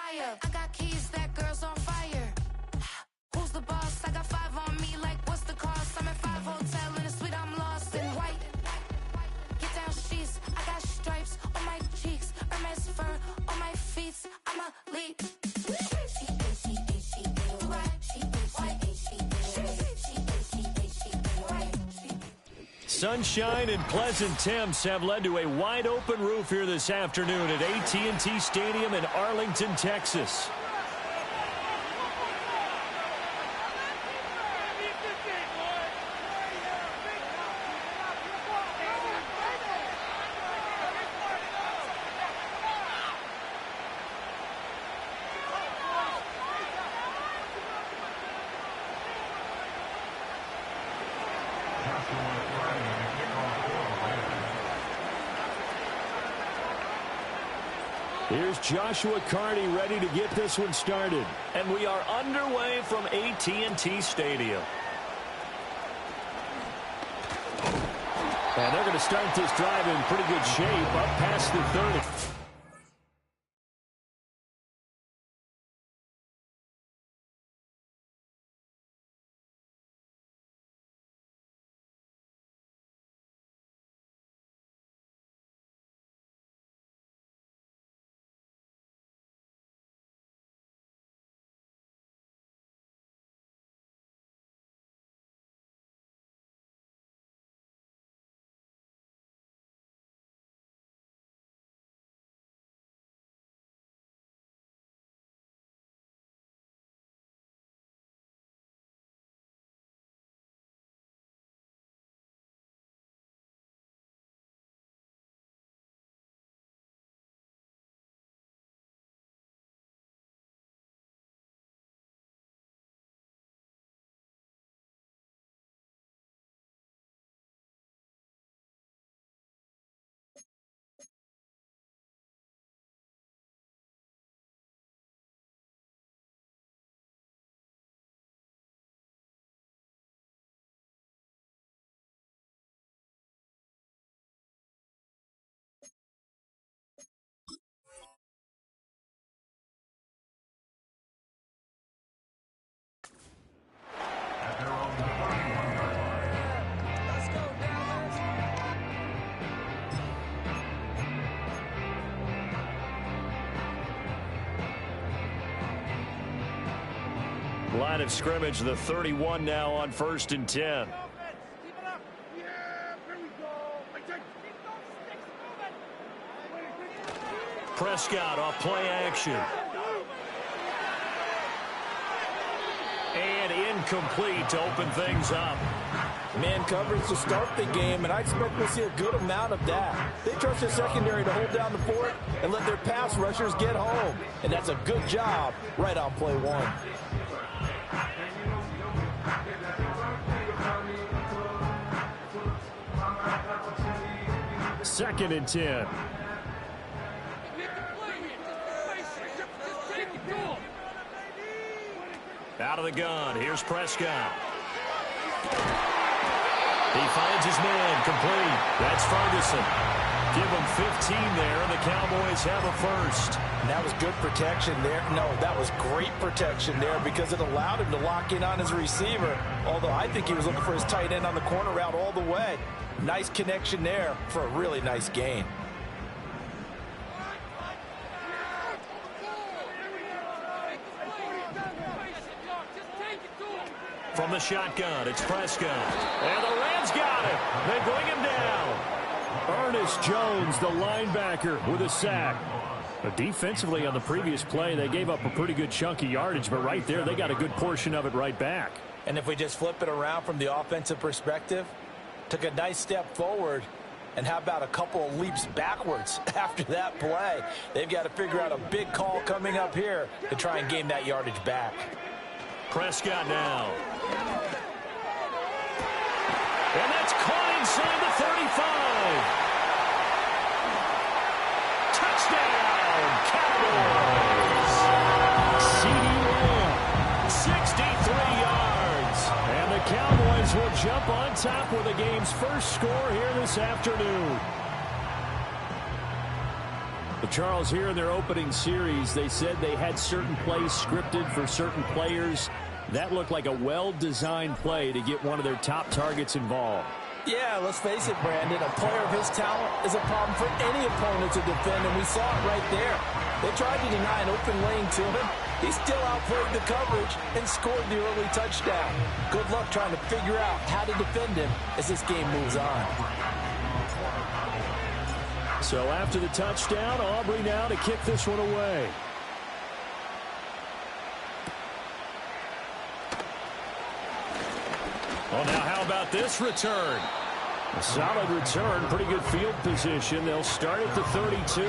fire. I got keys, that girl's on fire. Who's the boss? I got 5 on me, like what's the cost? I'm at 5 hotel in a suite, I'm lost in white. Get down sheets, I got stripes on my cheeks, Hermes fur on my feet. I'm a lead. Sunshine and pleasant temps have led to a wide-open roof here this afternoon at AT&T Stadium in Arlington, Texas. Here's Joshua Carney ready to get this one started. And we are underway from AT&T Stadium. And they're going to start this drive in pretty good shape up past the 30. Line of scrimmage, the 31 now on 1st and 10. Prescott off play action. And incomplete to open things up. Man coverage to start the game, and I expect we'll see a good amount of that. They trust their secondary to hold down the fort and let their pass rushers get home. And that's a good job right on play 1. 2nd and 10. Out of the gun. Here's Prescott. He finds his man complete. That's Ferguson. Give him 15 there, and the Cowboys have a first. And that was good protection there. No, that was great protection there because it allowed him to lock in on his receiver. Although I think he was looking for his tight end on the corner route all the way. Nice connection there for a really nice gain. From the shotgun, it's Prescott. And the Rams got it. They bring him down. Ernest Jones, the linebacker, with a sack. But defensively on the previous play, they gave up a pretty good chunk of yardage, but right there, they got a good portion of it right back. And if we just flip it around from the offensive perspective, took a nice step forward, and how about a couple of leaps backwards after that play? They've got to figure out a big call coming up here to try and gain that yardage back. Prescott now. And that's caught inside the 35. Touchdown, Cowboys. CeeDee Lamb, 63 yards. And the Cowboys will jump on top with the game's first score here this afternoon. But Charles, here in their opening series, they said they had certain plays scripted for certain players. That looked like a well-designed play to get one of their top targets involved. Yeah, let's face it, Brandon. A player of his talent is a problem for any opponent to defend, and we saw it right there. They tried to deny an open lane to him. He still outplayed the coverage and scored the early touchdown. Good luck trying to figure out how to defend him as this game moves on. So after the touchdown, Aubrey now to kick this one away. Well, now how about this return? A solid return, pretty good field position. They'll start at the 32.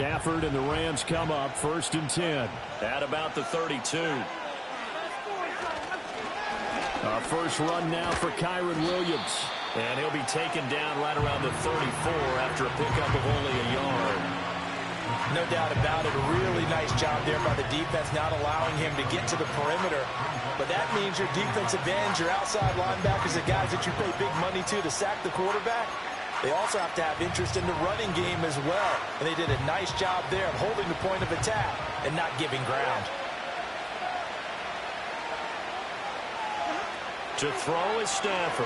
Stafford and the Rams come up 1st and 10 at about the 32. Our first run now for Kyren Williams. And he'll be taken down right around the 34 after a pickup of only a yard. No doubt about it. A really nice job there by the defense, not allowing him to get to the perimeter. But that means your defensive ends, your outside linebackers, the guys that you pay big money to sack the quarterback, they also have to have interest in the running game as well. And they did a nice job there of holding the point of attack and not giving ground. To throw is Stafford.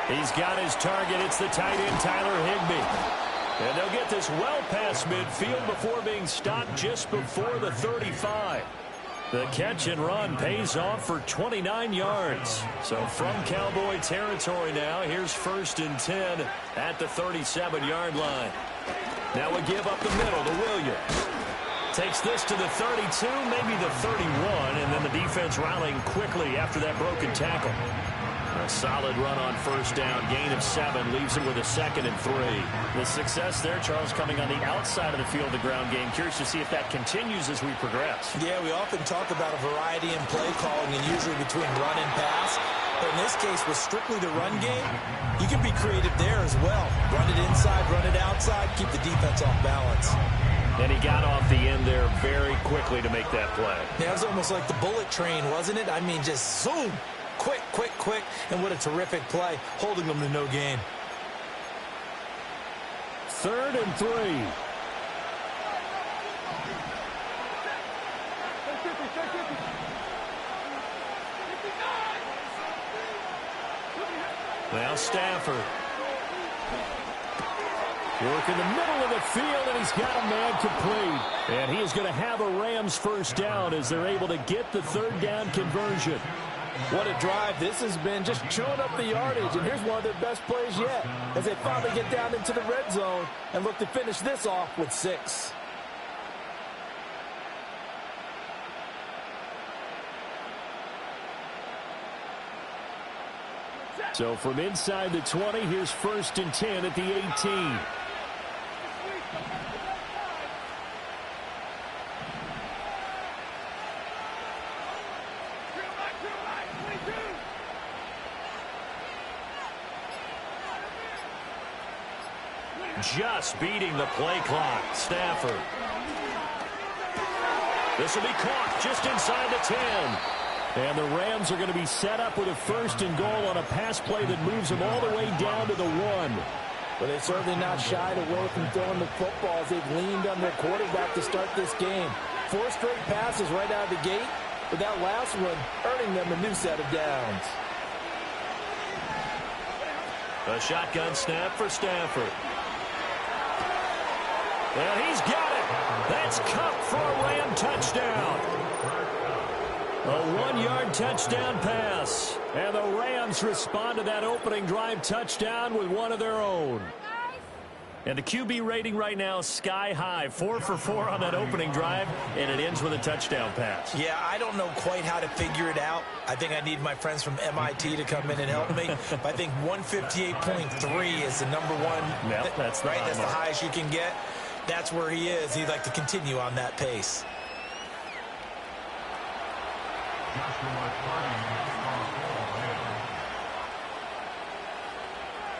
He's got his target. It's the tight end, Tyler Higbee. And they'll get this well past midfield before being stopped just before the 35. The catch and run pays off for 29 yards. So from Cowboy territory now, here's 1st and 10 at the 37-yard line. Now we give up the middle to Williams. Takes this to the 32, maybe the 31, and then the defense rallying quickly after that broken tackle. A solid run on 1st down, gain of 7, leaves him with a 2nd and 3. The success there, Charles, coming on the outside of the field, the ground game. Curious to see if that continues as we progress. Yeah, we often talk about a variety in play calling and usually between run and pass. But in this case, with strictly the run game, you can be creative there as well. Run it inside, run it outside, keep the defense off balance. And he got off the end there very quickly to make that play. Yeah, it was almost like the bullet train, wasn't it? I mean, just zoom. Quick, quick, quick, and what a terrific play, holding them to no gain. 3rd and 3. Now Stafford. Work in the middle of the field, and he's got a man complete. And he is going to have a Rams 1st down as they're able to get the 3rd down conversion. What a drive this has been, just chewing up the yardage. And here's one of their best plays yet as they finally get down into the red zone and look to finish this off with 6. So from inside the 20, here's 1st and 10 at the 18. Just beating the play clock. Stafford. This will be caught just inside the 10. And the Rams are going to be set up with a 1st and goal on a pass play that moves them all the way down to the 1. But they've certainly not shied away from throwing the football as they've leaned on their quarterback to start this game. 4 straight passes right out of the gate, but that last one earning them a new set of downs. A shotgun snap for Stafford. And he's got it. That's Cup for a Ram touchdown. A 1-yard touchdown pass. And the Rams respond to that opening drive touchdown with one of their own. And the QB rating right now is sky high. 4 for 4 on that opening drive, and it ends with a touchdown pass. Yeah, I don't know quite how to figure it out. I think I need my friends from MIT to come in and help me. I think 158.3 is the number one. Yep, that's the right. That's the mark. highest you can get. That's where he is. He'd like to continue on that pace.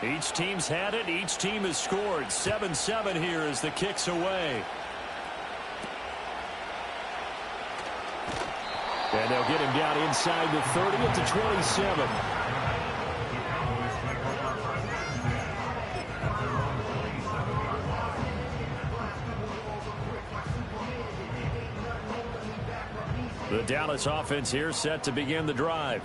Each team's had it. Each team has scored. 7-7 here as the kick's away. And they'll get him down inside the 30 at the 27. The Dallas offense here set to begin the drive.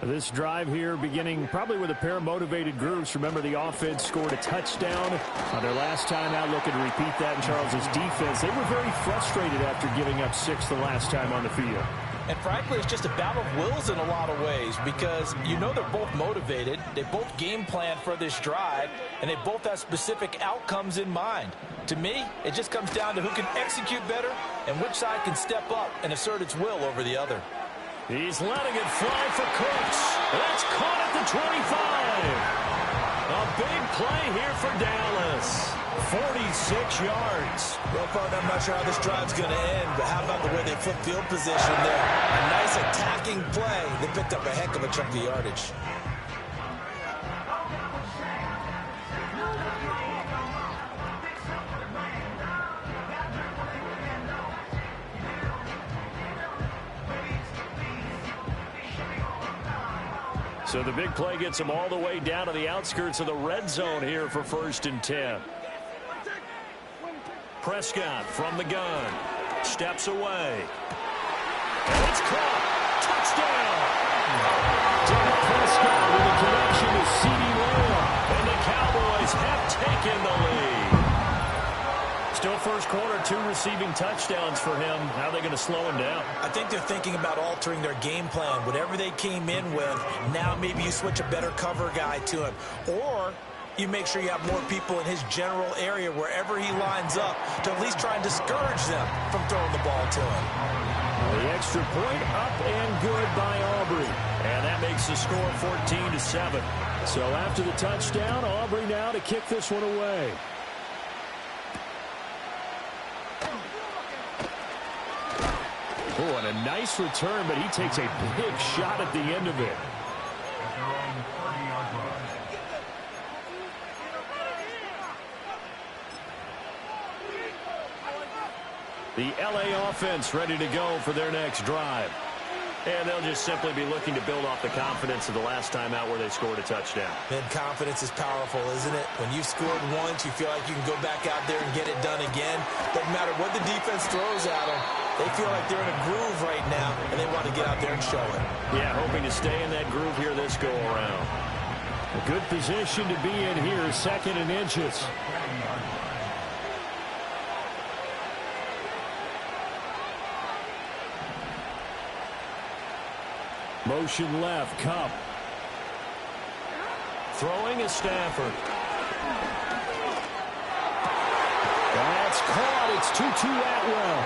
This drive here beginning probably with a pair of motivated groups. Remember, the offense scored a touchdown on their last time out, looking to repeat that in Charles's defense. They were very frustrated after giving up 6 the last time on the field. And frankly, it's just a battle of wills in a lot of ways because you know they're both motivated. They both game plan for this drive, and they both have specific outcomes in mind. To me, it just comes down to who can execute better and which side can step up and assert its will over the other. He's letting it fly for Cooks. That's caught at the 25. A big play here for Dallas. 46 yards. Well, partner, I'm not sure how this drive's going to end, but how about the way they flip field position there? A nice attacking play. They picked up a heck of a chunk of yardage. So the big play gets them all the way down to the outskirts of the red zone here for 1st and 10. Prescott from the gun. Steps away. And it's caught. Touchdown. Dak Prescott with a connection to CeeDee Lamb. And the Cowboys have taken the lead. Still first quarter, 2 receiving touchdowns for him. How are they going to slow him down? I think they're thinking about altering their game plan. Whatever they came in with, now maybe you switch a better cover guy to him. Or you make sure you have more people in his general area wherever he lines up to at least try and discourage them from throwing the ball to him. The extra point up and good by Aubrey. And that makes the score 14-7. So after the touchdown, Aubrey now to kick this one away. Oh, and a nice return, but he takes a big shot at the end of it. The LA offense ready to go for their next drive. And they'll just simply be looking to build off the confidence of the last time out where they scored a touchdown. And confidence is powerful, isn't it? When you've scored once, you feel like you can go back out there and get it done again. Doesn't matter what the defense throws at them. They feel like they're in a groove right now, and they want to get out there and show it. Yeah, hoping to stay in that groove here this go-around. A good position to be in here, 2nd and inches. Motion left, Cup. Throwing is Stafford. That's caught. It's Tutu Atwell.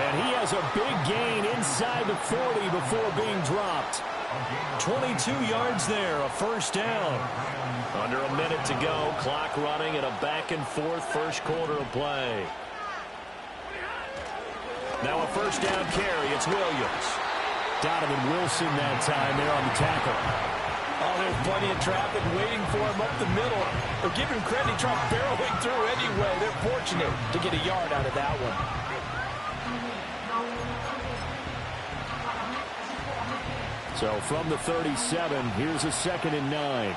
And he has a big gain inside the 40 before being dropped. 22 yards there, a first down. Under a minute to go, clock running at a back-and-forth first quarter of play. Now a first down carry, it's Williams. Donovan Wilson that time there on the tackle. Oh, there's plenty of traffic waiting for him up the middle. But give him credit, he tried barreling through anyway. They're fortunate to get a yard out of that one. So from the 37, here's a 2nd and 9.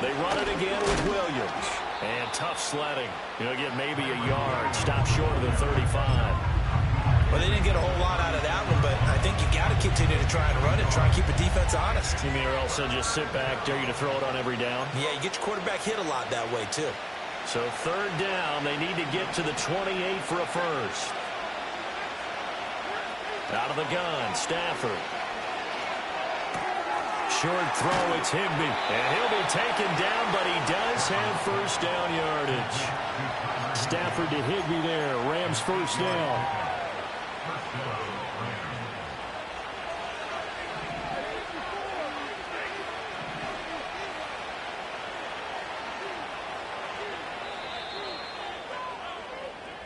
They run it again with Williams. And tough sledding. He'll get maybe a yard. Stop short of the 35. Well, they didn't get a whole lot out of that one, but I think you got to continue to try and run it, try and keep the defense honest. You mean or else they'll just sit back, dare you to throw it on every down? Yeah, you get your quarterback hit a lot that way, too. So 3rd down, they need to get to the 28 for a first. Out of the gun, Stafford. Short throw, it's Higbee. And he'll be taken down, but he does have first down yardage. Stafford to Higbee there. Rams first down.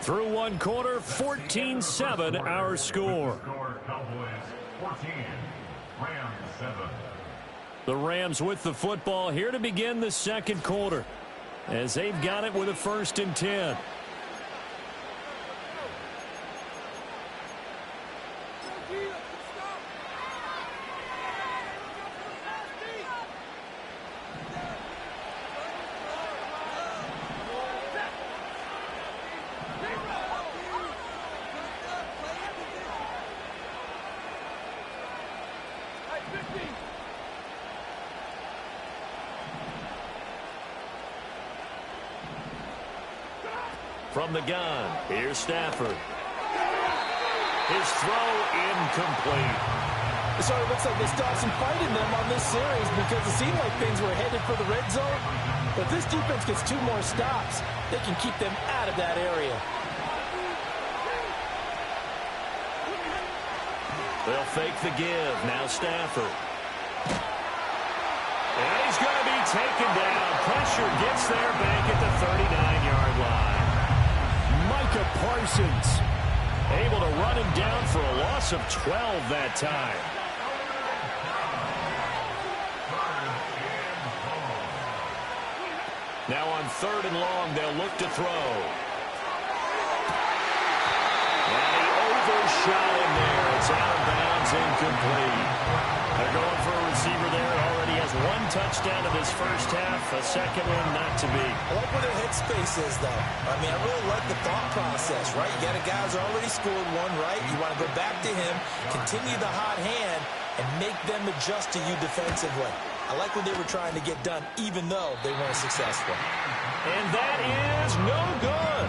Through one quarter, 14-7 our score. The Rams with the football here to begin the second quarter as they've got it with a 1st and 10. From the gun, here's Stafford. His throw incomplete. So it looks like they still have some fight in them on this series because it seemed like things were headed for the red zone. But if this defense gets 2 more stops, they can keep them out of that area. They'll fake the give. Now Stafford. And he's going to be taken down. Pressure gets there back at the 39-yard line. Micah Parsons able to run him down for a loss of 12 that time. Now on 3rd and long, they'll look to throw. And he overshot him there. It's out of bounds, incomplete. They're going for a receiver there. Already has 1 touchdown in this first half. A second one not to be. I like where their headspace is, though. I mean, I really like the thought process, right? You got a guy who's already scored 1, right? You want to go back to him, continue the hot hand, and make them adjust to you defensively. I like what they were trying to get done, even though they weren't successful. And that is no good.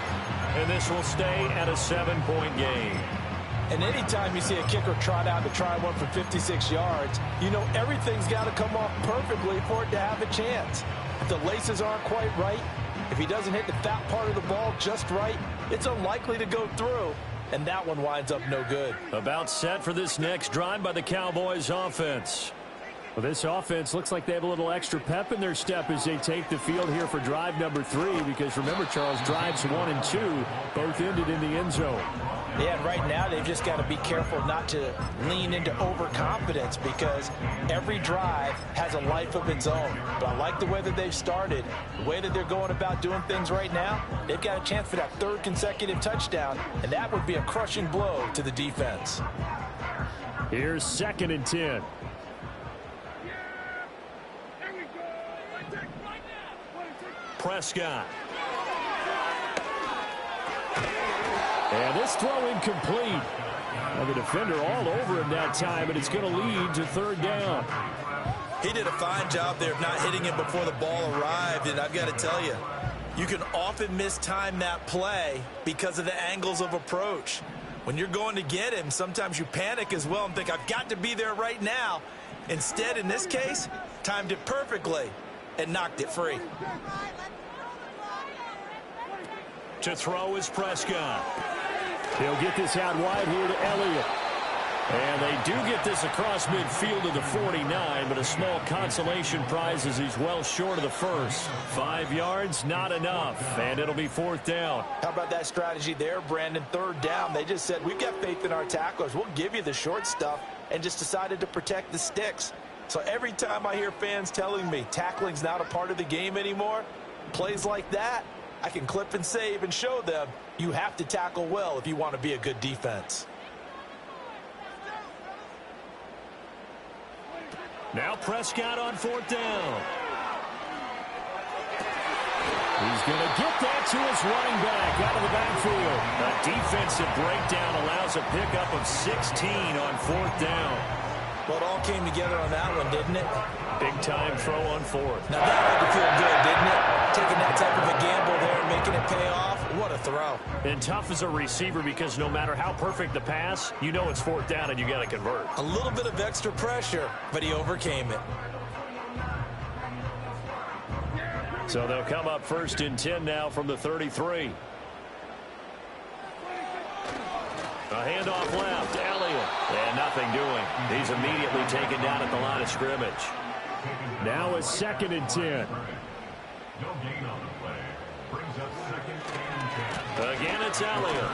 And this will stay at a 7-point game. And anytime you see a kicker trot out to try one for 56 yards, you know everything's got to come off perfectly for it to have a chance. If the laces aren't quite right, if he doesn't hit the fat part of the ball just right, it's unlikely to go through. And that one winds up no good. About set for this next drive by the Cowboys offense. Well, this offense looks like they have a little extra pep in their step as they take the field here for drive number 3. Because remember, Charles, drives 1 and 2 both ended in the end zone. Yeah, and right now they've just got to be careful not to lean into overconfidence because every drive has a life of its own. But I like the way that they've started, the way that they're going about doing things right now. They've got a chance for that 3rd consecutive touchdown, and that would be a crushing blow to the defense. Here's 2nd and 10. Prescott. And this throw incomplete. And the defender all over him that time, but it's going to lead to 3rd down. He did a fine job there of not hitting him before the ball arrived, and I've got to tell you, you can often mistime that play because of the angles of approach. When you're going to get him, sometimes you panic as well and think, I've got to be there right now. Instead, in this case, timed it perfectly and knocked it free. To throw is Prescott. He'll get this out wide here to Elliott. And they do get this across midfield to the 49, but a small consolation prize as he's well short of the first. 5 yards, not enough, and it'll be 4th down. How about that strategy there, Brandon? 3rd down. They just said, we've got faith in our tacklers. We'll give you the short stuff, and just decided to protect the sticks. So every time I hear fans telling me tackling's not a part of the game anymore, plays like that, I can clip and save and show them you have to tackle well if you want to be a good defense. Now Prescott on 4th down. He's going to get that to his running back out of the backfield. A defensive breakdown allows a pickup of 16 on 4th down. Well, it all came together on that one, didn't it? Big-time throw on 4th. Now that had to feel good, didn't it? Taking that type of a gamble there and making it pay off. What a throw. And tough as a receiver because no matter how perfect the pass, you know it's 4th down and you got to convert. A little bit of extra pressure, but he overcame it. So they'll come up 1st and 10 now from the 33. A handoff left, Elliott, and nothing doing. He's immediately taken down at the line of scrimmage. Now a 2nd and 10. Again, it's Elliott.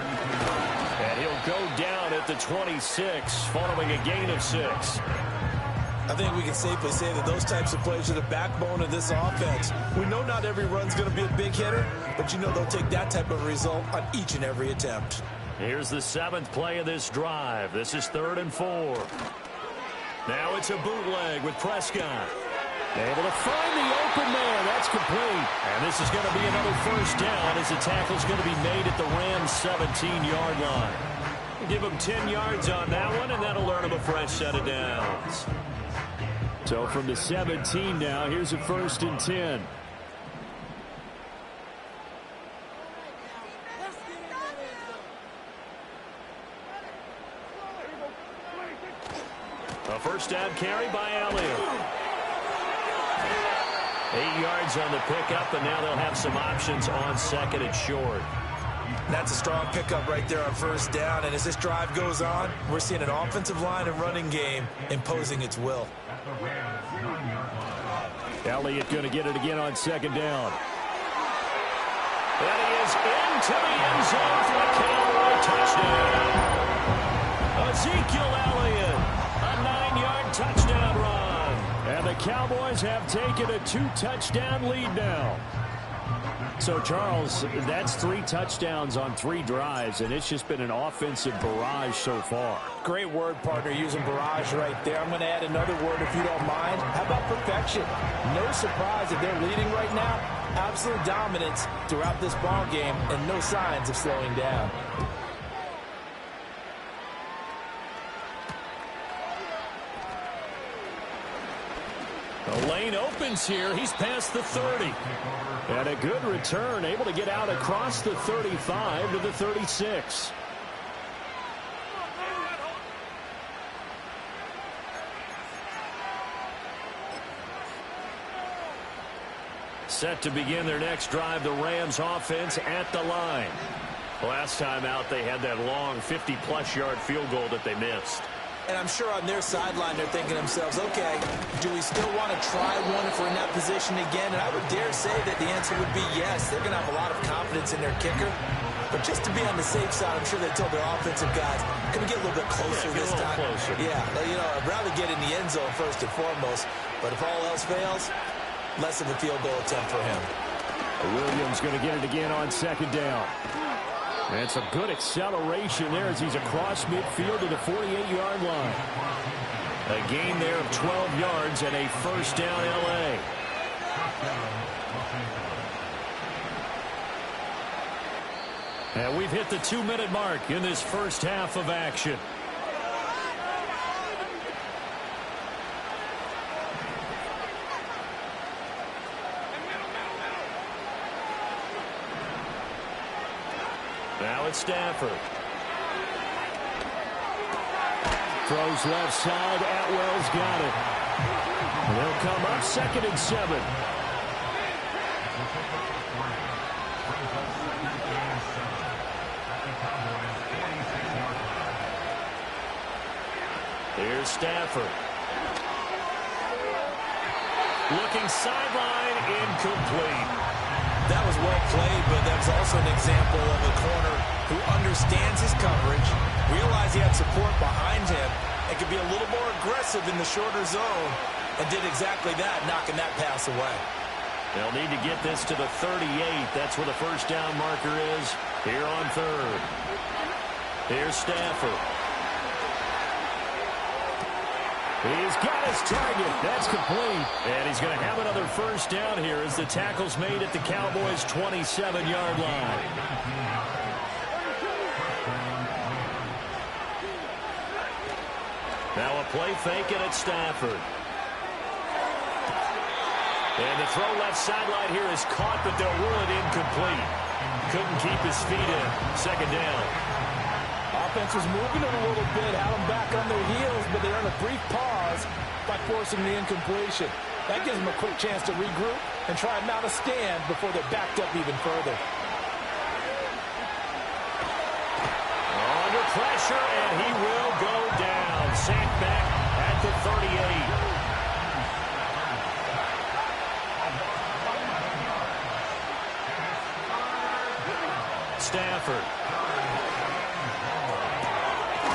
And he'll go down at the 26, following a gain of 6. I think we can safely say that those types of plays are the backbone of this offense. We know not every run's going to be a big hitter, but you know they'll take that type of result on each and every attempt. Here's the 7th play of this drive. This is 3rd and 4. Now it's a bootleg with Prescott. Able to find the open man. That's complete. And this is going to be another 1st down as the tackle's going to be made at the Rams' 17-yard line. Give them 10 yards on that one, and that'll earn them a fresh set of downs. So from the 17 now, here's a 1st and 10. A 1st down carry by Elliott. 8 yards on the pickup, and now they'll have some options on 2nd and short. That's a strong pickup right there on 1st down, and as this drive goes on, we're seeing an offensive line and running game imposing its will. Elliott going to get it again on 2nd down. And he is into the end zone for a Cowboy touchdown. Ezekiel Elliott, a 9-yard touchdown run. And the Cowboys have taken a 2-touchdown lead now. So, Charles, that's 3 touchdowns on 3 drives, and it's just been an offensive barrage so far. Great word, partner, using barrage right there. I'm going to add another word if you don't mind. How about perfection? No surprise that they're leading right now. Absolute dominance throughout this ball game and no signs of slowing down. The lane opens here. He's past the 30. And a good return, able to get out across the 35 to the 36. Set to begin their next drive, the Rams offense at the line. Last time out, they had that long 50-plus yard field goal that they missed. And I'm sure on their sideline they're thinking to themselves, okay, do we still want to try one if we're in that position again? And I would dare say that the answer would be yes. They're going to have a lot of confidence in their kicker. But just to be on the safe side, I'm sure they told their offensive guys, can we get a little bit closer this time? Closer. Yeah, you know, I'd rather get in the end zone first and foremost. But if all else fails, less of a field goal attempt for him. Williams going to get it again on 2nd down. And some good acceleration there as he's across midfield to the 48-yard line. A gain there of 12 yards and a 1st down L.A. And we've hit the 2-minute mark in this first half of action. Now it's Stafford. Throws left side. Atwell's got it. And they'll come up 2nd and 7. Here's Stafford. Looking sideline, incomplete. That was well played, but that was also an example of a corner who understands his coverage, realized he had support behind him, and could be a little more aggressive in the shorter zone, and did exactly that, knocking that pass away. They'll need to get this to the 38. That's where the first down marker is here on 3rd. Here's Stafford. He's got his target. That's complete. And he's going to have another first down here as the tackle's made at the Cowboys' 27-yard line. Now a play fake and it's Stafford. And the throw left sideline here is caught, but they'll rule it incomplete. Couldn't keep his feet in. 2nd down. Offense was moving it a little bit, had them back on their heels, but they're on a brief pause by forcing the incompletion. That gives them a quick chance to regroup and try and mount a stand before they're backed up even further. Under pressure, and he will go down. Sacked back at the 38. Stafford.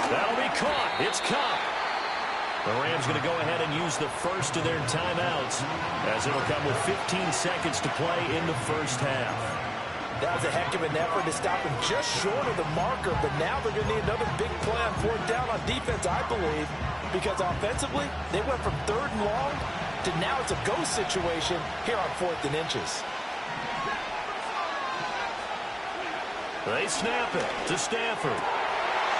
That'll be caught. It's Cup. The Rams going to go ahead and use the first of their timeouts as it'll come with 15 seconds to play in the first half. That was a heck of an effort to stop him just short of the marker, but now they're going to need another big play on 4th down on defense, I believe, because offensively, they went from 3rd and long to now it's a go situation here on 4th and inches. They snap it to Stafford.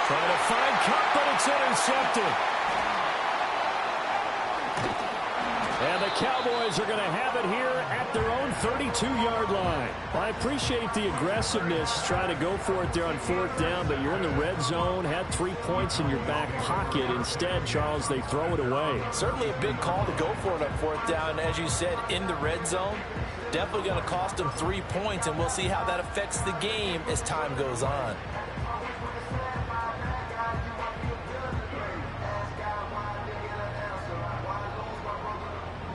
Trying to find Cup, but it's intercepted. And the Cowboys are going to have it here at their own 32-yard line. I appreciate the aggressiveness, trying to go for it there on 4th down, but you're in the red zone, had 3 points in your back pocket. Instead, Charles, they throw it away. Certainly a big call to go for it on 4th down. As you said, in the red zone, definitely going to cost them 3 points, and we'll see how that affects the game as time goes on.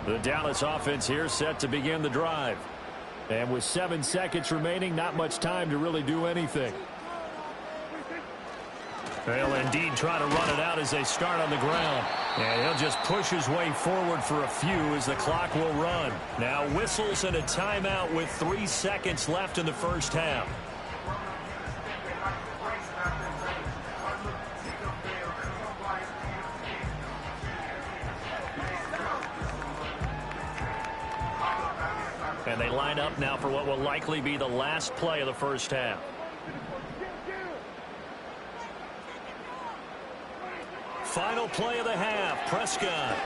The Dallas offense here set to begin the drive. And with 7 seconds remaining, not much time to really do anything. They'll indeed try to run it out as they start on the ground. And he'll just push his way forward for a few as the clock will run. Now whistles and a timeout with 3 seconds left in the first half. And they line up now for what will likely be the last play of the first half. Final play of the half, Prescott.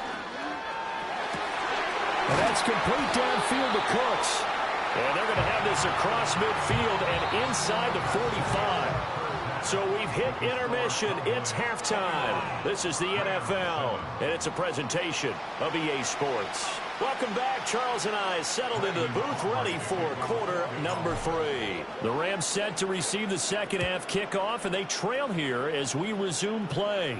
And that's complete downfield to Cooks. And they're going to have this across midfield and inside the 45. So we've hit intermission. It's halftime. This is the NFL, and it's a presentation of EA Sports. Welcome back. Charles and I settled into the booth ready for quarter number 3. The Rams set to receive the second half kickoff, and they trail here as we resume play.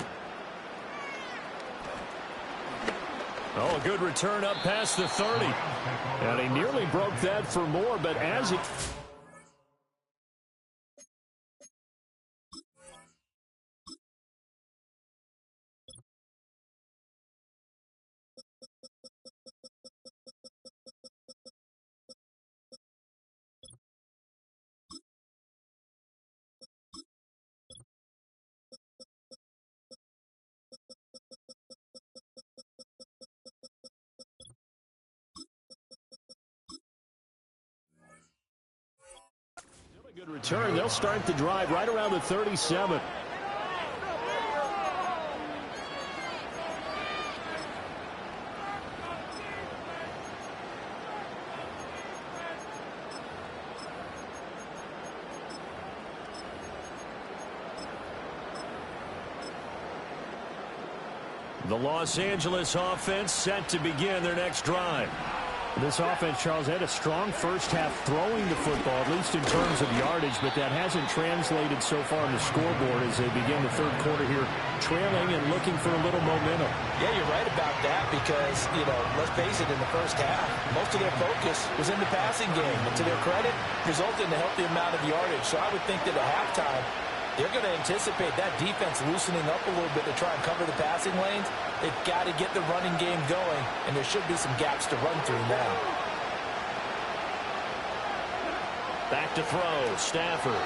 Oh, a good return up past the 30. And he nearly broke that for more, but as it... Good return. They'll start the drive right around the 37. The Los Angeles offense set to begin their next drive. This offense, Charles, had a strong first half throwing the football, at least in terms of yardage, but that hasn't translated so far on the scoreboard as they begin the third quarter here, trailing and looking for a little momentum. Yeah, you're right about that because, let's face it, in the first half, most of their focus was in the passing game. And to their credit, resulted in a healthy amount of yardage. So I would think that at halftime, they're going to anticipate that defense loosening up a little bit to try and cover the passing lanes. They've got to get the running game going, and there should be some gaps to run through now. Back to throw, Stafford.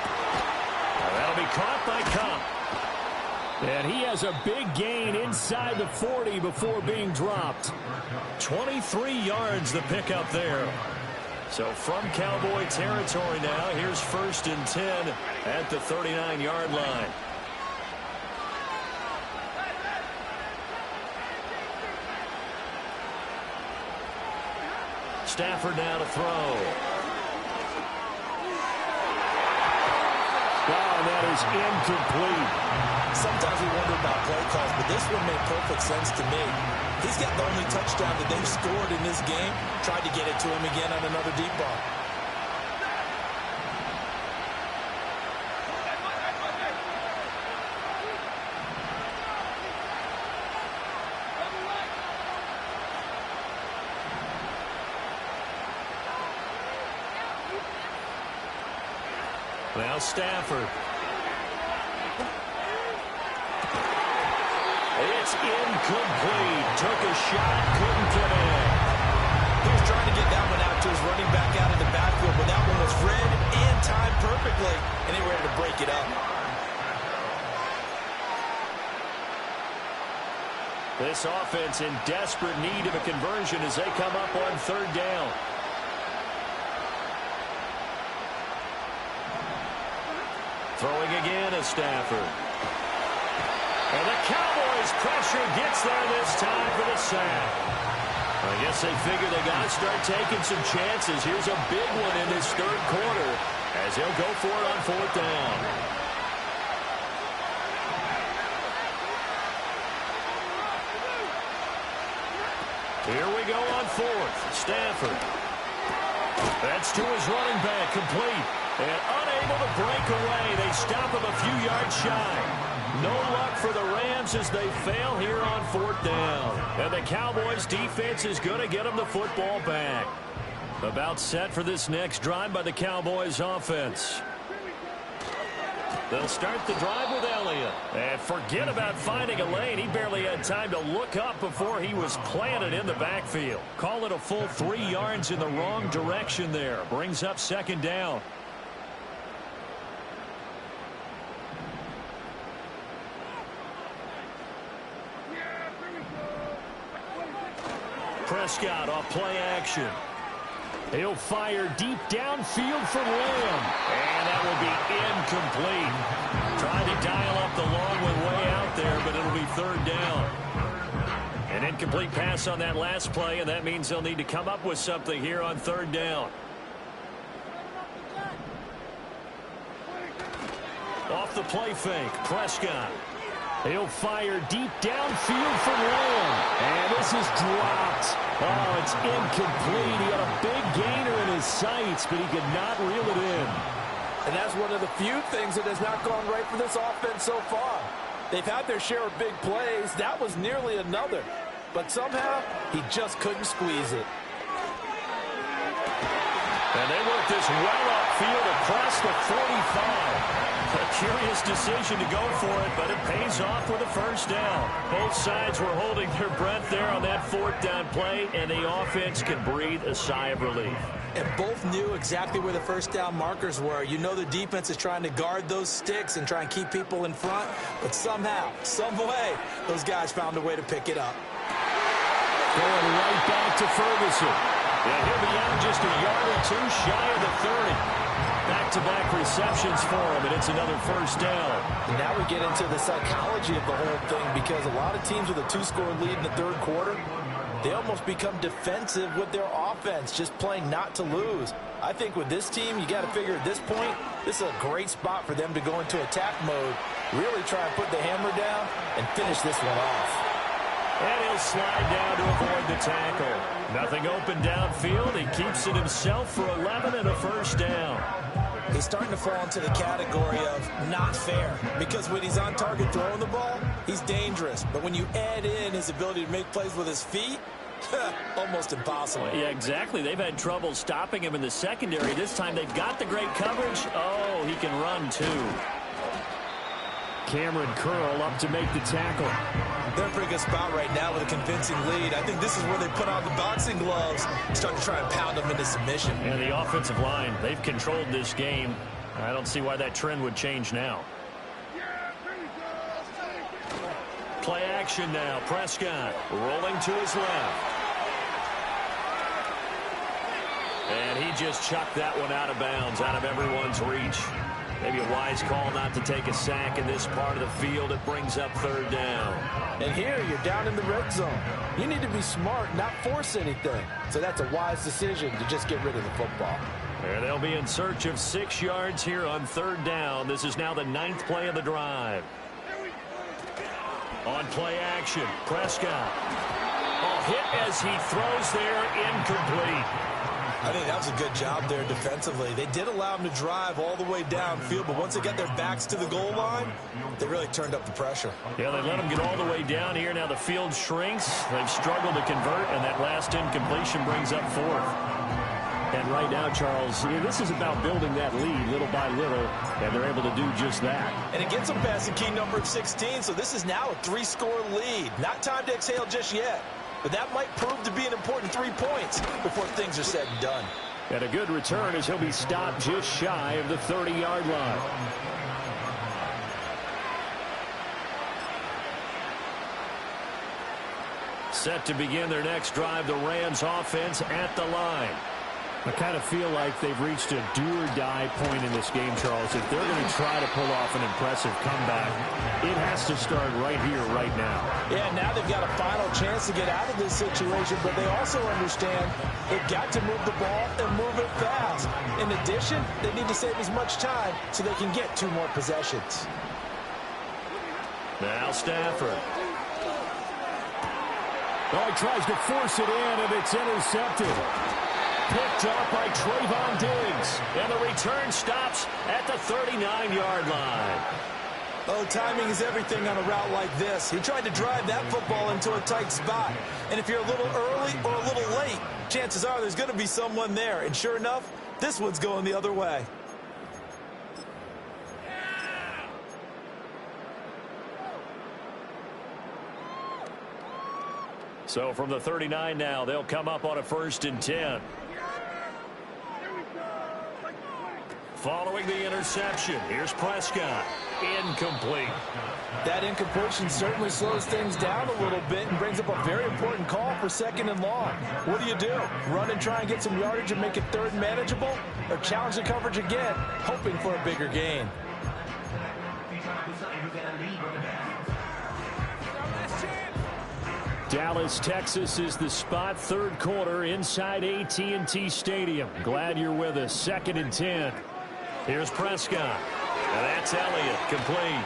That'll be caught by Cup. And he has a big gain inside the 40 before being dropped. 23 yards the pickup there. So from Cowboy territory now, here's 1st and 10 at the 39-yard line. Stafford now to throw. Wow, that is incomplete. Sometimes we wonder about play calls, but this one made perfect sense to me. He's got the only touchdown that they've scored in this game. Tried to get it to him again on another deep ball. Now Stafford. It's incomplete. Took a shot, couldn't get in. He was trying to get that one out to his running back out in the backfield, but that one was read and timed perfectly, and they were able to break it up. This offense in desperate need of a conversion as they come up on 3rd down. Throwing again is Stafford. And the Cowboys' pressure gets there this time for the sack. I guess they figure they got to start taking some chances. Here's a big one in this 3rd quarter as they'll go for it on 4th down. Here we go on 4th. Stafford. That's to his running back, complete. And unable to break away. They stop him a few yards shy. No luck for the Rams as they fail here on 4th down. And the Cowboys defense is going to get them the football back. About set for this next drive by the Cowboys offense. They'll start the drive with Elliott. And forget about finding a lane. He barely had time to look up before he was planted in the backfield. Call it a full 3 yards in the wrong direction there. Brings up 2nd down. Prescott off play action. He'll fire deep downfield for Lamb. And that will be incomplete. Trying to dial up the long one way out there, but it'll be 3rd down. An incomplete pass on that last play, and that means they'll need to come up with something here on 3rd down. Off the play fake, Prescott. He'll fire deep downfield for Lamb. And this is dropped. Oh, it's incomplete. He had a big gainer in his sights, but he could not reel it in. And that's one of the few things that has not gone right for this offense so far. They've had their share of big plays. That was nearly another. But somehow, he just couldn't squeeze it. And they work this well upfield across the 45. A curious decision to go for it, but it pays off with a 1st down. Both sides were holding their breath there on that 4th down play, and the offense can breathe a sigh of relief. And both knew exactly where the 1st down markers were. You know the defense is trying to guard those sticks and try and keep people in front, but somehow, some way, those guys found a way to pick it up. Going right back to Ferguson. Yeah, he'll be out just a yard or 2 shy of the 30. Back-to-back receptions for him, and it's another 1st down. And now we get into the psychology of the whole thing because a lot of teams with a 2-score lead in the 3rd quarter, they almost become defensive with their offense, just playing not to lose. I think with this team, you got to figure at this point, this is a great spot for them to go into attack mode, really try and put the hammer down and finish this one off. And he'll slide down to avoid the tackle. Nothing open downfield. He keeps it himself for 11 and a first down. He's starting to fall into the category of not fair, because when he's on target throwing the ball, he's dangerous. But when you add in his ability to make plays with his feet, almost impossible. Yeah, exactly. They've had trouble stopping him in the secondary. This time they've got the great coverage. Oh, he can run too. Cameron Curl up to make the tackle. They're in a pretty good spot right now with a convincing lead. I think this is where they put on the boxing gloves, start to try and pound them into submission. And the offensive line, they've controlled this game. I don't see why that trend would change now. Play action now. Prescott rolling to his left. And he just chucked that one out of bounds, out of everyone's reach. Maybe a wise call not to take a sack in this part of the field. It brings up third down. And here you're down in the red zone. You need to be smart, not force anything. So that's a wise decision to just get rid of the football. And they'll be in search of 6 yards here on third down. This is now the 9th play of the drive. On play action, Prescott. Oh, hit as he throws there, incomplete. I think that was a good job there defensively. They did allow him to drive all the way downfield, but once they got their backs to the goal line, they really turned up the pressure. Yeah, they let him get all the way down here. Now the field shrinks. They've struggled to convert, and that last incompletion brings up 4th. And right now, Charles, this is about building that lead little by little, and they're able to do just that. And it gets them past the key number of 16, so this is now a 3-score lead. Not time to exhale just yet. But that might prove to be an important 3 points before things are said and done. And a good return as he'll be stopped just shy of the 30-yard line. Set to begin their next drive, the Rams offense at the line. I kind of feel like they've reached a do-or-die point in this game, Charles. If they're going to try to pull off an impressive comeback, it has to start right here, right now. Yeah, now they've got a final chance to get out of this situation, but they also understand they've got to move the ball and move it fast. In addition, they need to save as much time so they can get 2 more possessions. Now Stafford. Oh, he tries to force it in, and it's intercepted. Picked up by Trayvon Diggs. And the return stops at the 39-yard line. Oh, timing is everything on a route like this. He tried to drive that football into a tight spot. And if you're a little early or a little late, chances are there's going to be someone there. And sure enough, this one's going the other way. So from the 39 now, they'll come up on a 1st and 10. Following the interception, here's Prescott. Incomplete. That incompletion certainly slows things down a little bit and brings up a very important call for 2nd and long. What do? Run and try and get some yardage and make it 3rd manageable? Or challenge the coverage again, hoping for a bigger gain? Dallas, Texas is the spot. 3rd quarter inside AT&T Stadium. Glad you're with us. 2nd and 10. Here's Prescott. And that's Elliott, complete.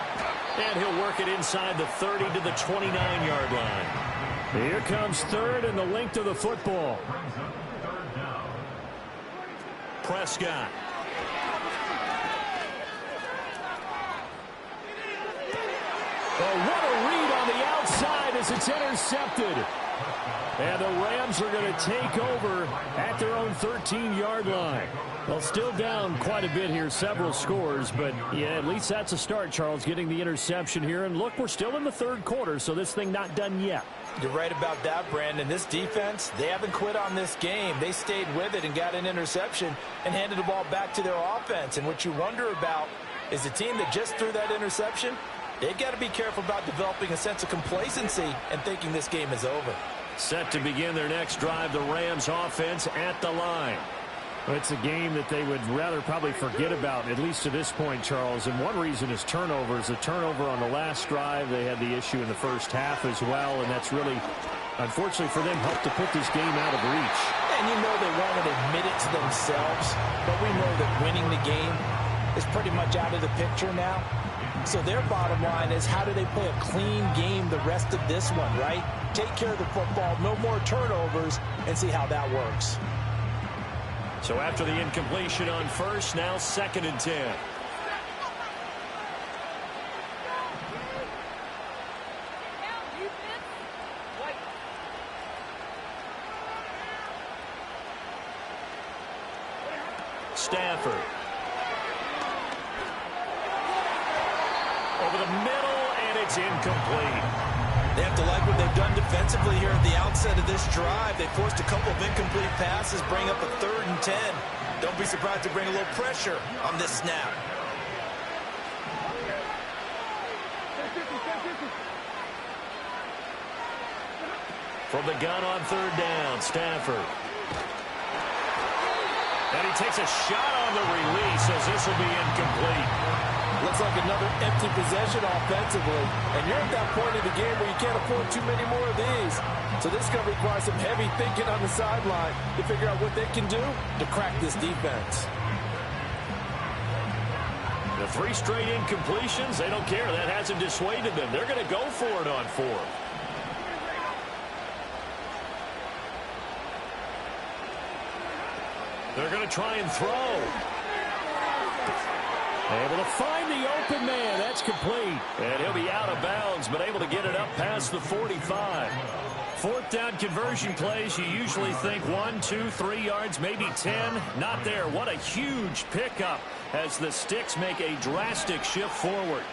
And he'll work it inside the 30 to the 29-yard line. Here comes 3rd and the length of the football. Prescott. Oh, what a read on the outside as it's intercepted. And the Rams are going to take over at their own 13-yard line. Well, still down quite a bit here, several scores, but yeah, at least that's a start, Charles, getting the interception here. And look, we're still in the 3rd quarter, so this thing not done yet. You're right about that, Brandon. This defense, they haven't quit on this game. They stayed with it and got an interception and handed the ball back to their offense. And what you wonder about is the team that just threw that interception, they've got to be careful about developing a sense of complacency and thinking this game is over. Set to begin their next drive, the Rams offense at the line. Well, it's a game that they would rather probably forget about, at least to this point, Charles. And one reason is turnovers. A turnover on the last drive. They had the issue in the first half as well, and that's really, unfortunately for them, helped to put this game out of reach. And you know they won't admit it to themselves, but we know that winning the game is pretty much out of the picture now. So their bottom line is, how do they play a clean game the rest of this one, right? Take care of the football, no more turnovers, and see how that works. So after the incompletion on first, now 2nd and 10. Stafford. Over the middle, and it's incomplete. They have to like what they've done defensively here at the outset of this drive. They forced a couple of incomplete passes, bring up a 3rd and 10. Don't be surprised to bring a little pressure on this snap. From the gun on 3rd down, Stafford. And he takes a shot on the release as this will be incomplete. Looks like another empty possession offensively. And you're at that point in the game where you can't afford too many more of these. So this is going to require some heavy thinking on the sideline to figure out what they can do to crack this defense. The 3 straight incompletions, they don't care. That hasn't dissuaded them. They're going to go for it on 4th. They're going to try and throw. Able to find the open man. That's complete. And he'll be out of bounds, but able to get it up past the 45. 4th down conversion plays, you usually think 1, 2, 3 yards, maybe 10. Not there. What a huge pickup as the Sticks make a drastic shift forward.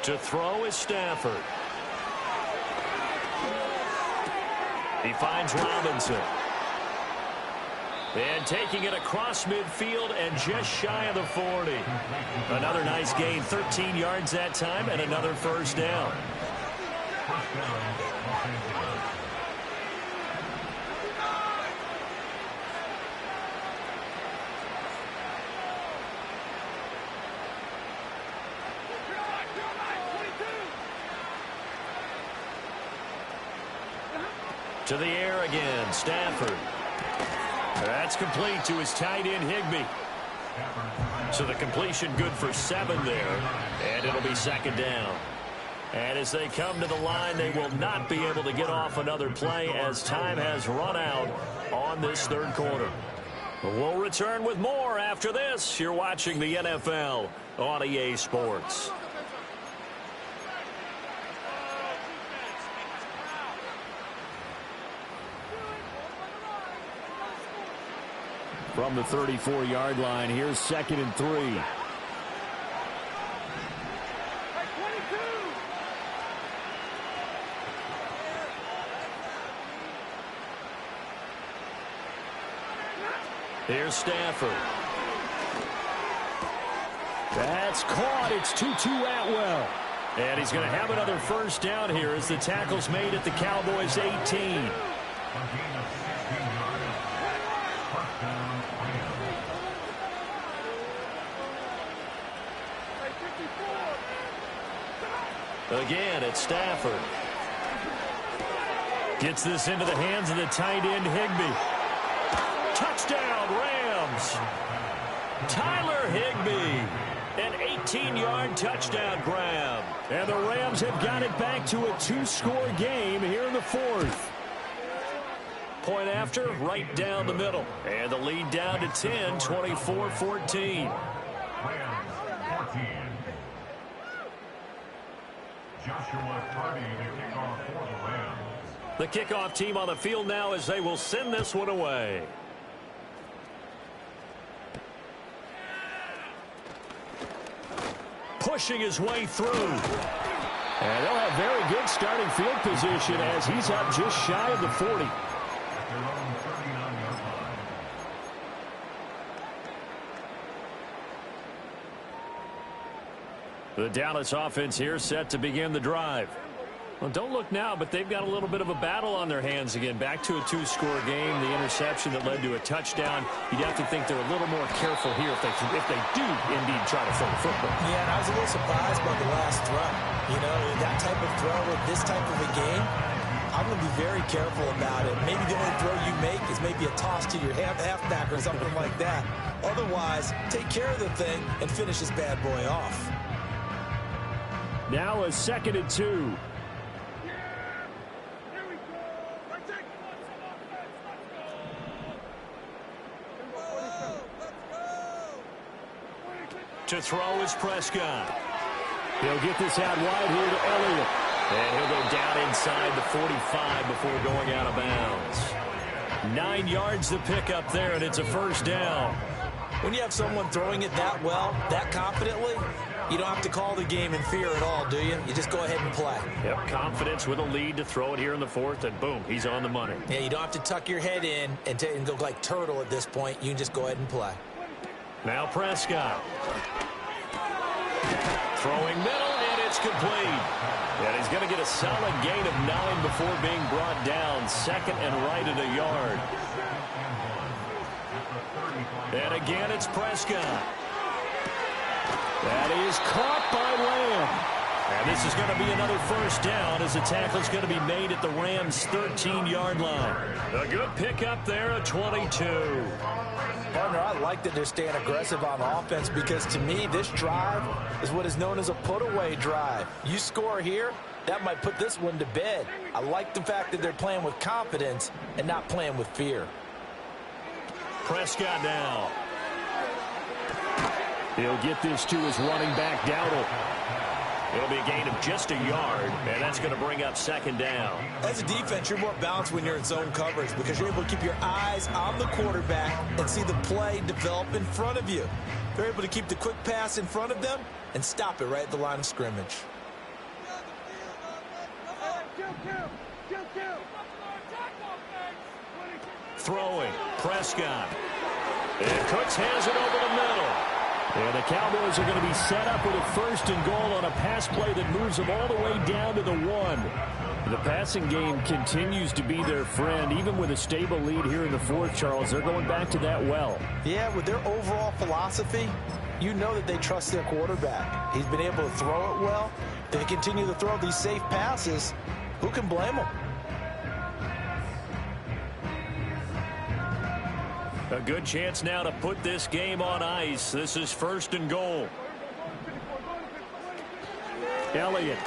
To throw is Stafford. He finds Robinson. And taking it across midfield and just shy of the 40. Another nice gain, 13 yards that time, and another 1st down. To the air again, Stafford. That's complete to his tight end, Higbee. So the completion good for 7 there, and it'll be 2nd down. And as they come to the line, they will not be able to get off another play as time has run out on this 3rd quarter. We'll return with more after this. You're watching the NFL on EA Sports. From the 34-yard line, here's 2nd and 3. Here's Stafford. That's caught. It's Tutu Atwell. And he's going to have another 1st down here as the tackle's made at the Cowboys' 18. Again, it's Stafford. Gets this into the hands of the tight end, Higbee. Touchdown, Rams. Tyler Higbee. An 18-yard touchdown grab. And the Rams have got it back to a 2-score game here in the 4th. Point after, right down the middle. And the lead down to 10, 24-14. The kickoff team on the field now as they will send this one away. Pushing his way through. And they'll have very good starting field position as he's up just shy of the 40. The Dallas offense here set to begin the drive. Well, don't look now, but they've got a little bit of a battle on their hands again. Back to a two-score game. The interception that led to a touchdown. You'd have to think they're a little more careful here if they do indeed try to throw the football. Yeah, and I was a little surprised by the last throw. You know, that type of throw with this type of a game, I'm going to be very careful about it. Maybe the only throw you make is maybe a toss to your halfback or something like that. Otherwise, take care of the thing and finish this bad boy off. Now a 2nd and 2. To throw is Prescott. He'll get this out wide here to Elliott. And he'll go down inside the 45 before going out of bounds. 9 yards to pick up there, and it's a first down. When you have someone throwing it that well, that confidently, you don't have to call the game in fear at all, do you? You just go ahead and play. Yep, confidence with a lead to throw it here in the 4th, and boom, he's on the money. Yeah, you don't have to tuck your head in and go like turtle at this point. You can just go ahead and play. Now Prescott. Throwing middle, and it's complete. And he's going to get a solid gain of 9 before being brought down. 2nd and right at a yard. And again, it's Prescott. That is caught by Lamb. And this is going to be another first down as the tackle's going to be made at the Rams' 13-yard line. A good pickup there at 22. Partner, I like that they're staying aggressive on offense because, to me, this drive is what is known as a put-away drive. You score here, that might put this one to bed. I like the fact that they're playing with confidence and not playing with fear. Prescott now. He'll get this to his running back, Dowdle. It'll be a gain of just a yard, and that's going to bring up 2nd down. As a defense, you're more balanced when you're in zone coverage because you're able to keep your eyes on the quarterback and see the play develop in front of you. They're able to keep the quick pass in front of them and stop it right at the line of scrimmage. Throwing, Prescott. And Cooks has it over the middle. And the Cowboys are going to be set up with a 1st and goal on a pass play that moves them all the way down to the 1. The passing game continues to be their friend. Even with a stable lead here in the 4th, Charles, they're going back to that well. Yeah, with their overall philosophy, you know that they trust their quarterback. He's been able to throw it well. They continue to throw these safe passes. Who can blame them? A good chance now to put this game on ice. This is 1st and goal. Elliott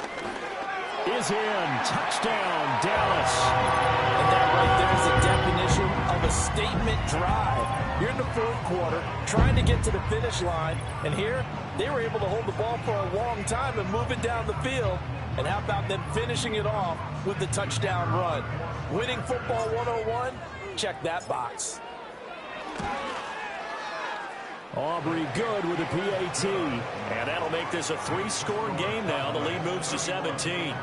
is in. Touchdown, Dallas. And that right there is the definition of a statement drive. You're in the 4th quarter, trying to get to the finish line, and here they were able to hold the ball for a long time and move it down the field. And how about them finishing it off with the touchdown run? Winning football 101, check that box. Aubrey good with a PAT. And that'll make this a 3-score game now. The lead moves to 17.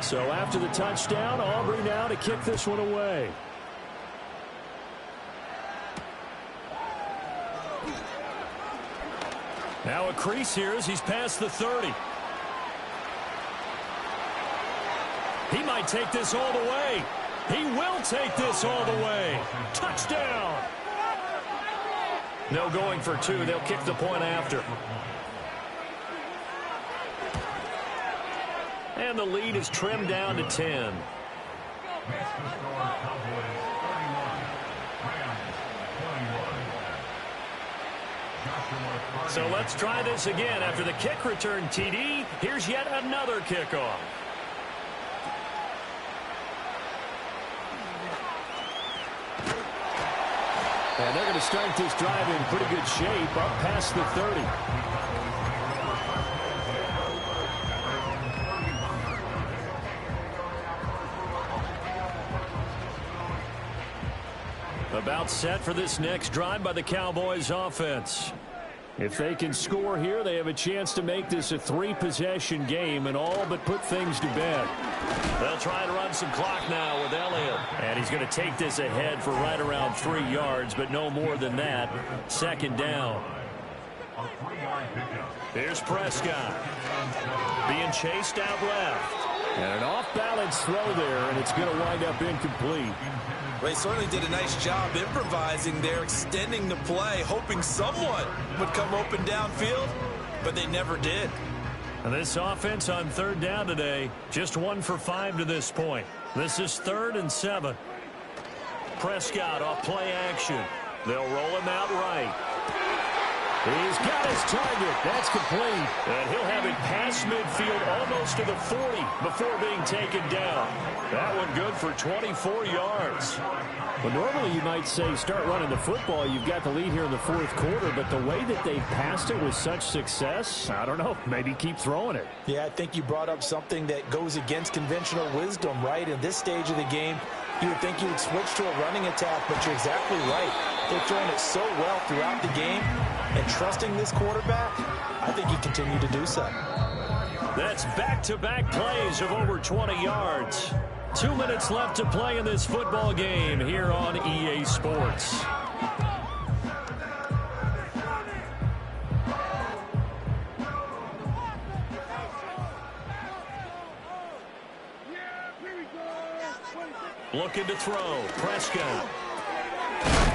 So after the touchdown, Aubrey now to kick this one away. Now a crease here as he's past the 30. He might take this all the way. He will take this all the way. Touchdown. No going for 2. They'll kick the point after. And the lead is trimmed down to 10. So let's try this again. After the kick return TD, here's yet another kickoff. And they're going to start this drive in pretty good shape up past the 30. About set for this next drive by the Cowboys offense. If they can score here, they have a chance to make this a 3-possession game and all but put things to bed. They'll try to run some clock now with Elliott. And he's going to take this ahead for right around 3 yards, but no more than that. 2nd down. Here's Prescott. Being chased out left. And an off-balance throw there, and it's going to wind up incomplete. They certainly did a nice job improvising there, extending the play, hoping someone would come open downfield, but they never did. And this offense on third down today, just 1 for 5 to this point. This is 3rd and 7. Prescott off play action. They'll roll him out right. He's got his target. That's complete. And he'll have it past midfield almost to the 40 before being taken down. That one good for 24 yards. Well, normally you might say start running the football. You've got the lead here in the 4th quarter, but the way that they've passed it with such success, I don't know, maybe keep throwing it. Yeah, I think you brought up something that goes against conventional wisdom, right? In this stage of the game, you would think you would switch to a running attack, but you're exactly right. They've thrown it so well throughout the game, and trusting this quarterback, I think he continued to do so. That's back-to-back plays of over 20 yards. 2 minutes left to play in this football game here on EA Sports. Looking to throw. Prescott.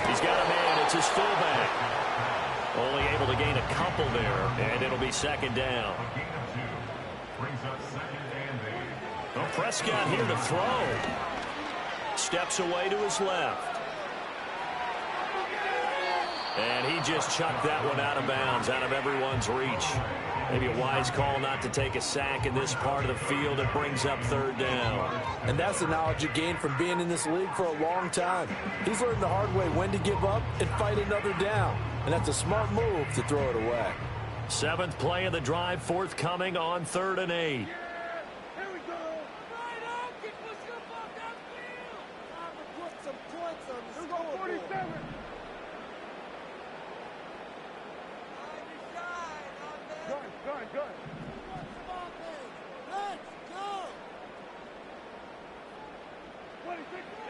He's got a man. It's his fullback. Only able to gain a couple there, and it'll be 2nd down. Well, Prescott here to throw. Steps away to his left. And he just chucked that one out of bounds, out of everyone's reach. Maybe a wise call not to take a sack in this part of the field. It brings up 3rd down. And that's the knowledge you gain from being in this league for a long time. He's learned the hard way when to give up and fight another down. And that's a smart move to throw it away. 7th play of the drive, forthcoming on 3rd and 8.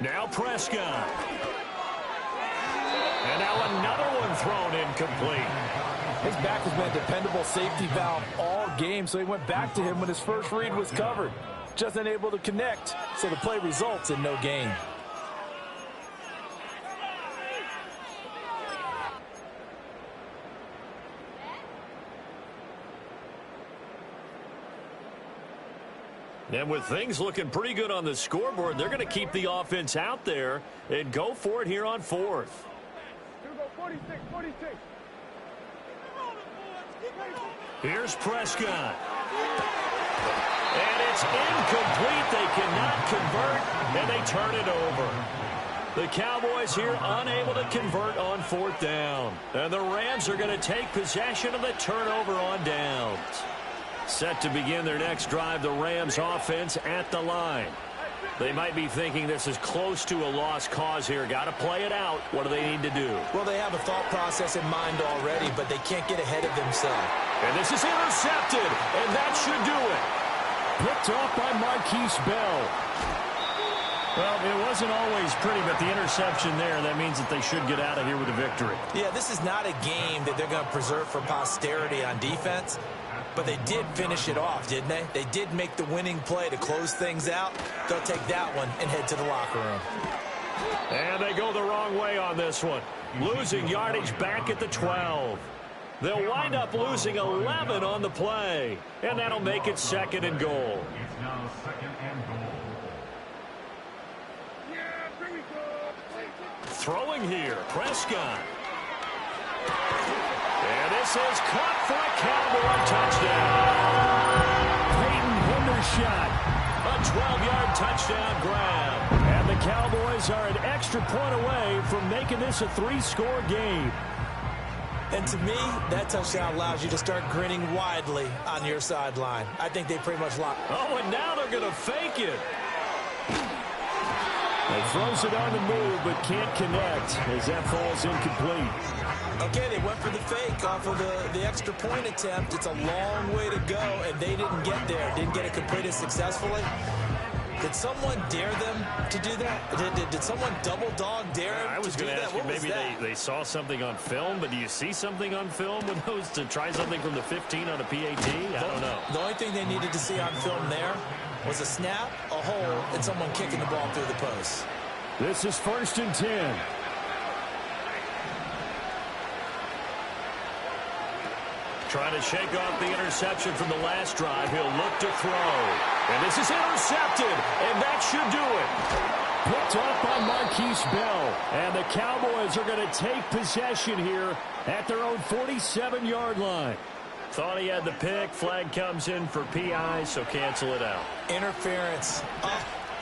Now Prescott. And now another one thrown incomplete. His back has been a dependable safety valve all game, so he went back to him when his first read was covered. Just unable to connect, so the play results in no gain. And with things looking pretty good on the scoreboard, they're going to keep the offense out there and go for it here on 4th. 46. Here's Prescott. And it's incomplete. They cannot convert, and they turn it over. The Cowboys here unable to convert on 4th down. And the Rams are going to take possession of the turnover on downs. Set to begin their next drive, the Rams offense at the line. They might be thinking this is close to a lost cause here. Got to play it out. What do they need to do? Well, they have a thought process in mind already, but they can't get ahead of themselves. And this is intercepted, and that should do it. Picked off by Marquise Bell. Well, it wasn't always pretty, but the interception there, that means that they should get out of here with a victory. Yeah, this is not a game that they're going to preserve for posterity on defense. But they did finish it off, didn't they? They did make the winning play to close things out. They'll take that one and head to the locker room. And they go the wrong way on this one. Losing yardage back at the 12. They'll wind up losing 11 on the play. And that'll make it 2nd and goal. Throwing here, Prescott. And this is caught for a Cowboy touchdown. Peyton Hendershot. A 12-yard touchdown grab. And the Cowboys are an extra point away from making this a 3-score game. And to me, that touchdown allows you to start grinning widely on your sideline. I think they pretty much locked. Oh, and now they're going to fake it. He throws it on the move, but can't connect as that falls incomplete. Okay, they went for the fake off of the extra point attempt. It's a long way to go, and they didn't get there. Didn't get it completed successfully. Did someone dare them to do that? Did someone double dog dare them I was to do going to that? ask you, What was maybe that? they saw something on film, but do you see something on film with those to try something from the 15 on a PAT? I don't know. The only thing they needed to see on film there was a snap, a hole, and someone kicking the ball through the post. This is 1st and 10. Trying to shake off the interception from the last drive. He'll look to throw. And this is intercepted, and that should do it. Picked up by Marquise Bell. And the Cowboys are going to take possession here at their own 47-yard line. Thought he had the pick. Flag comes in for PI, so cancel it out. Interference.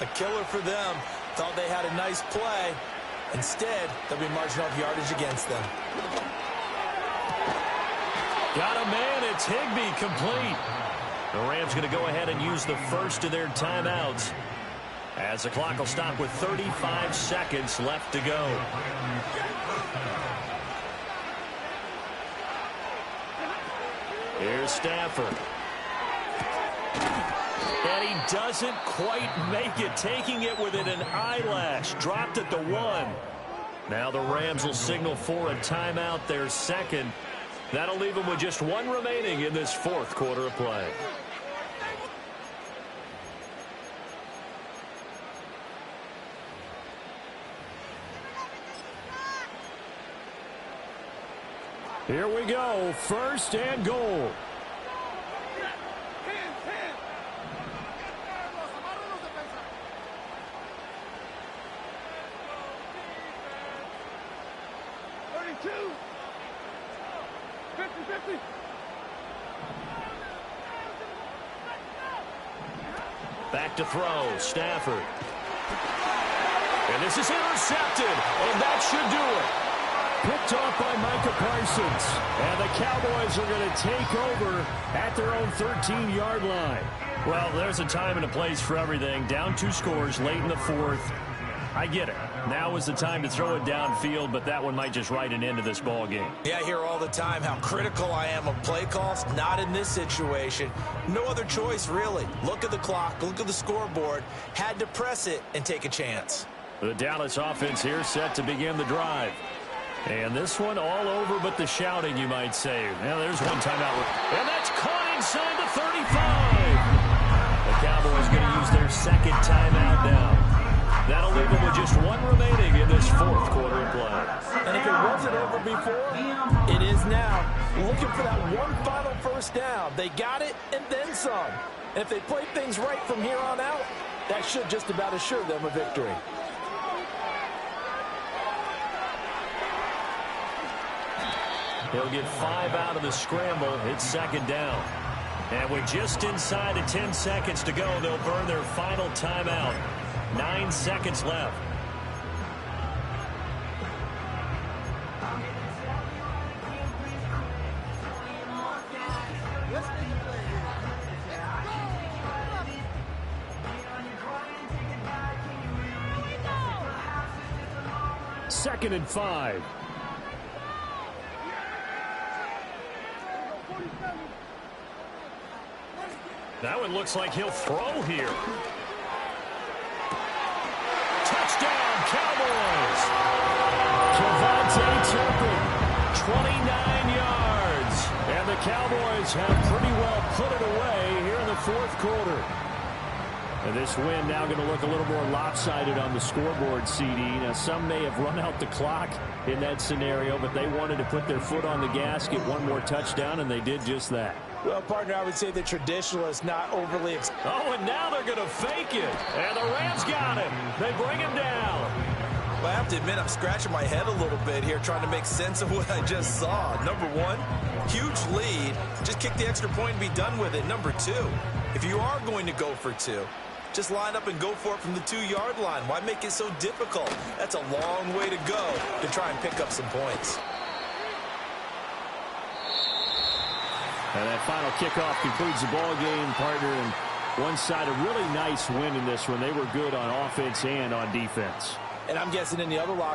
A killer for them. Thought they had a nice play. Instead, they'll be marginal yardage against them. Got a man. It's Higbee, complete. The Rams going to go ahead and use the first of their timeouts, as the clock will stop with 35 seconds left to go. Here's Stafford. And he doesn't quite make it, taking it within an eyelash. Dropped at the 1. Now the Rams will signal for a timeout, their second. That'll leave them with just 1 remaining in this 4th quarter of play. Here we go. 1st and goal. Back to throw, Stafford. And this is intercepted, and that should do it. Picked off by Micah Parsons. And the Cowboys are going to take over at their own 13-yard line. Well, there's a time and a place for everything. Down 2 scores late in the 4th. I get it. Now is the time to throw it downfield, but that one might just write an end to this ball game. Yeah, I hear all the time how critical I am of play calls. Not in this situation. No other choice, really. Look at the clock. Look at the scoreboard. Had to press it and take a chance. The Dallas offense here set to begin the drive. And this one all over but the shouting, you might say. Now, there's one timeout. And that's caught inside the 35. The Cowboys going to use their second timeout now. That'll leave them with just 1 remaining in this 4th quarter of play. And if it wasn't over before, it is now. Looking for that one final first down. They got it and then some. And if they play things right from here on out, that should just about assure them a victory. He'll get 5 out of the scramble. It's 2nd down. And with just inside of 10 seconds to go, they'll burn their final timeout. 9 seconds left. Second and 5. That one looks like he'll throw here. Touchdown, Cowboys! Javonte Turpin, 29 yards. and the Cowboys have pretty well put it away here in the 4th quarter. And this win now going to look a little more lopsided on the scoreboard, CD. Now, some may have run out the clock in that scenario, but they wanted to put their foot on the gas, get one more touchdown, and they did just that. Well, partner, I would say the traditional is not overly Oh, and now they're going to fake it. And the Rams got him. They bring him down. Well, I have to admit, I'm scratching my head a little bit here trying to make sense of what I just saw. Number 1, huge lead. Just kick the extra point and be done with it. Number 2, if you are going to go for 2, just line up and go for it from the 2-yard line. Why make it so difficult? That's a long way to go to try and pick up some points. And that final kickoff concludes the ball game, partner. And one side, a really nice win in this one. They were good on offense and on defense. And I'm guessing in the other locker